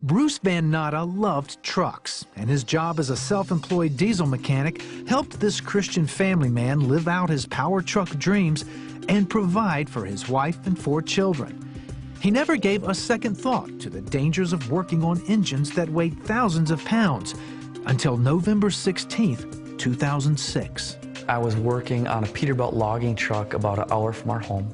Bruce Van Natta loved trucks, and his job as a self-employed diesel mechanic helped this Christian family man live out his power truck dreams and provide for his wife and 4 children. He never gave a second thought to the dangers of working on engines that weighed thousands of pounds until November 16th, 2006. I was working on a Peterbilt logging truck about an hour from our home,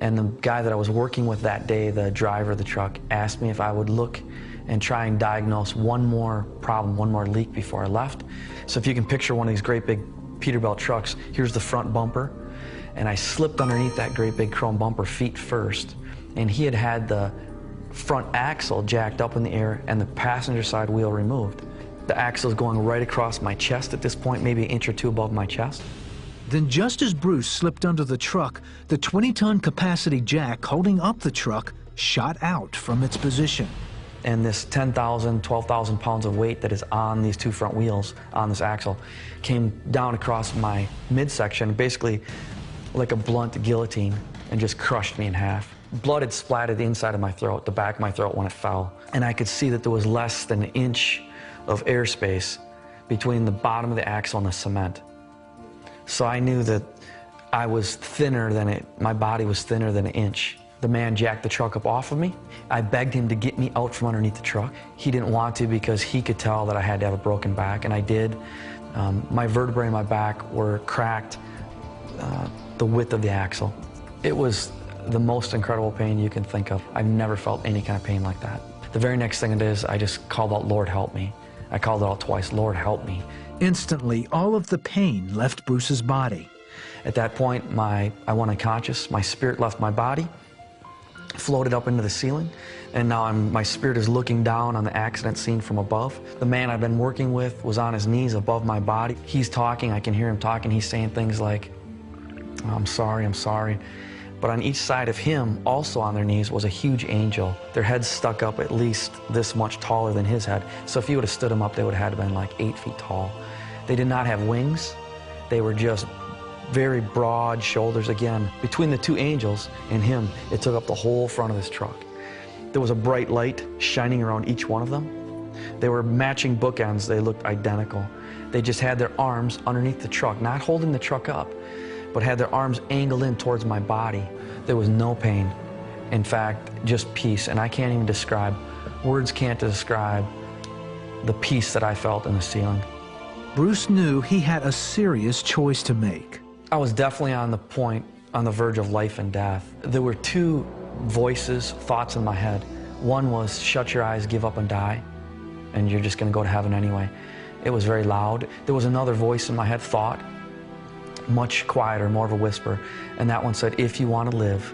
and the guy that I was working with that day, the driver of the truck, asked me if I would look and try and diagnose one more problem, one more leak before I left. So if you can picture one of these great big Peterbilt trucks, here's the front bumper, and I slipped underneath that great big chrome bumper feet first, and he had the front axle jacked up in the air and the passenger side wheel removed. The axle is going right across my chest at this point, maybe an inch or 2 above my chest. Then just as Bruce slipped under the truck, the 20-ton capacity jack holding up the truck shot out from its position. And this 10,000, 12,000 pounds of weight that is on these 2 front wheels on this axle came down across my midsection, basically like a blunt guillotine, and just crushed me in half. Blood had splattered the inside of my throat, the back of my throat when it fell. And I could see that there was less than an inch of airspace between the bottom of the axle and the cement. So I knew that I was thinner than my body was thinner than an inch. The man jacked the truck up off of me. I begged him to get me out from underneath the truck. He didn't want to because he could tell that I had to have a broken back, and I did. My vertebrae in my back were cracked the width of the axle. It was the most incredible pain you can think of. I've never felt any kind of pain like that. The very next thing it is, I just called out, "Lord, help me." I called it out twice, "Lord, help me." Instantly, all of the pain left Bruce's body. At that point, I went unconscious. My spirit left my body, floated up into the ceiling, and now my spirit is looking down on the accident scene from above. The man I've been working with was on his knees above my body. He's talking, I can hear him talking. He's saying things like, I'm sorry. But on each side of him, also on their knees, was a huge angel. Their heads stuck up at least this much taller than his head. So if you would have stood them up, they would have had to been like 8 feet tall. They did not have wings. They were just very broad shoulders. Again, between the 2 angels and him, it took up the whole front of this truck. There was a bright light shining around each one of them. They were matching bookends. They looked identical. They just had their arms underneath the truck, not holding the truck up, but had their arms angled in towards my body. There was no pain. In fact, just peace. And I can't even describe, words can't describe the peace that I felt in the ceiling. Bruce knew he had a serious choice to make. I was definitely on the verge of life and death. There were 2 voices, thoughts in my head. One was, shut your eyes, give up and die, and you're just gonna go to heaven anyway. It was very loud. There was another voice in my head, thought, much quieter, more of a whisper, and that one said, if you want to live,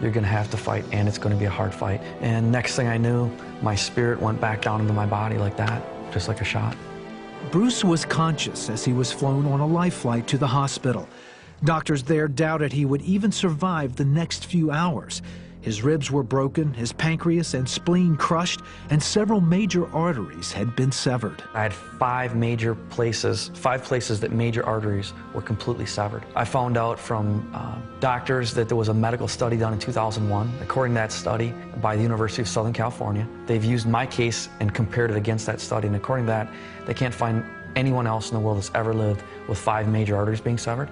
you're gonna have to fight, and it's gonna be a hard fight. And next thing I knew, my spirit went back down into my body like that, just like a shot. Bruce was conscious as he was flown on a life flight to the hospital. Doctors there doubted he would even survive the next few hours. His ribs were broken, his pancreas and spleen crushed, and several major arteries had been severed. I had 5 places that major arteries were completely severed. I found out from doctors that there was a medical study done in 2001. According to that study by the University of Southern California, they've used my case and compared it against that study, and according to that, they can't find anyone else in the world that's ever lived with 5 major arteries being severed.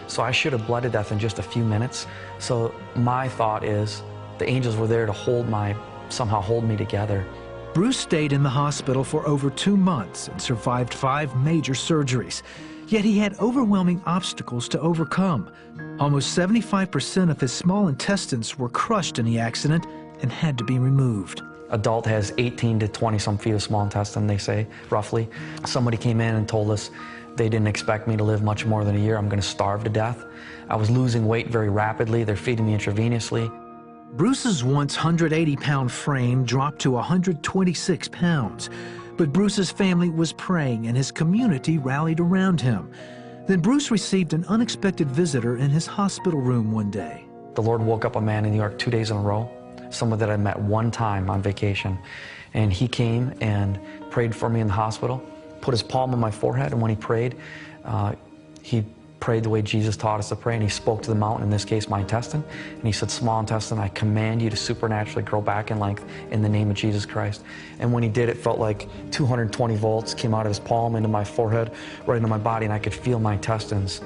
So I should have bled to death in just a few minutes. So my thought is the angels were there to somehow hold me together. Bruce stayed in the hospital for over 2 months and survived 5 major surgeries. Yet he had overwhelming obstacles to overcome. Almost 75% of his small intestines were crushed in the accident and had to be removed. Adult has 18 to 20 some feet of small intestine, they say, roughly. Somebody came in and told us they didn't expect me to live much more than a year. I'm going to starve to death. I was losing weight very rapidly. They're feeding me intravenously. Bruce's once 180-pound frame dropped to 126 pounds. But Bruce's family was praying and his community rallied around him. Then Bruce received an unexpected visitor in his hospital room one day. The Lord woke up a man in New York 2 days in a row, someone that I met one time on vacation. And he came and prayed for me in the hospital, put his palm on my forehead, and when he prayed, he prayed the way Jesus taught us to pray, and he spoke to the mountain, in this case my intestine, and he said, small intestine, I command you to supernaturally grow back in length in the name of Jesus Christ. And when he did, it felt like 220 volts came out of his palm into my forehead, right into my body, and I could feel my intestines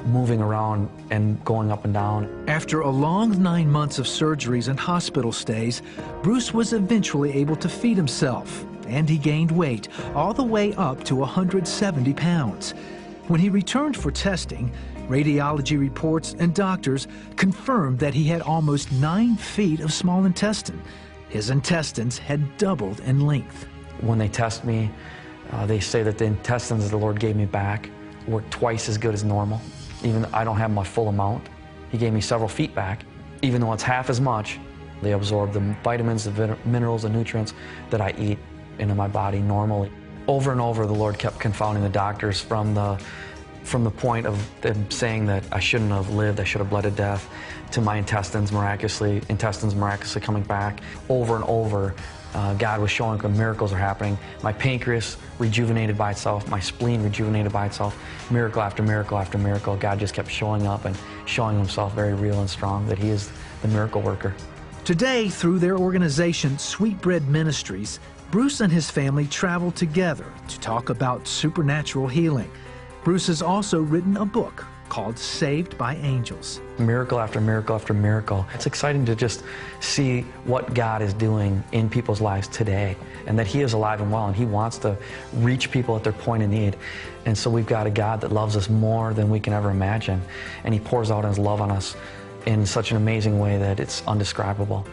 moving around and going up and down. After a long 9 months of surgeries and hospital stays, Bruce was eventually able to feed himself, and he gained weight, all the way up to 170 pounds. When he returned for testing, radiology reports and doctors confirmed that he had almost 9 feet of small intestine. His intestines had doubled in length. When they test me, they say that the intestines that the Lord gave me back work twice as good as normal. Even though I don't have my full amount, he gave me several feet back. Even though it's half as much, they absorb the vitamins, the minerals, the nutrients that I eat into my body normally. Over and over, the Lord kept confounding the doctors from the point of them saying that I shouldn't have lived, I should have bled to death, to my intestines miraculously coming back. Over and over, God was showing that miracles are happening. My pancreas rejuvenated by itself, my spleen rejuvenated by itself. Miracle after miracle after miracle. God just kept showing up and showing himself very real and strong, that he is the miracle worker. Today, through their organization, Sweetbread Ministries, Bruce and his family travel together to talk about supernatural healing. Bruce has also written a book called Saved by Angels. Miracle after miracle after miracle. It's exciting to just see what God is doing in people's lives today, and that he is alive and well, and he wants to reach people at their point of need. And so we've got a God that loves us more than we can ever imagine, and he pours out his love on us in such an amazing way that it's undescribable.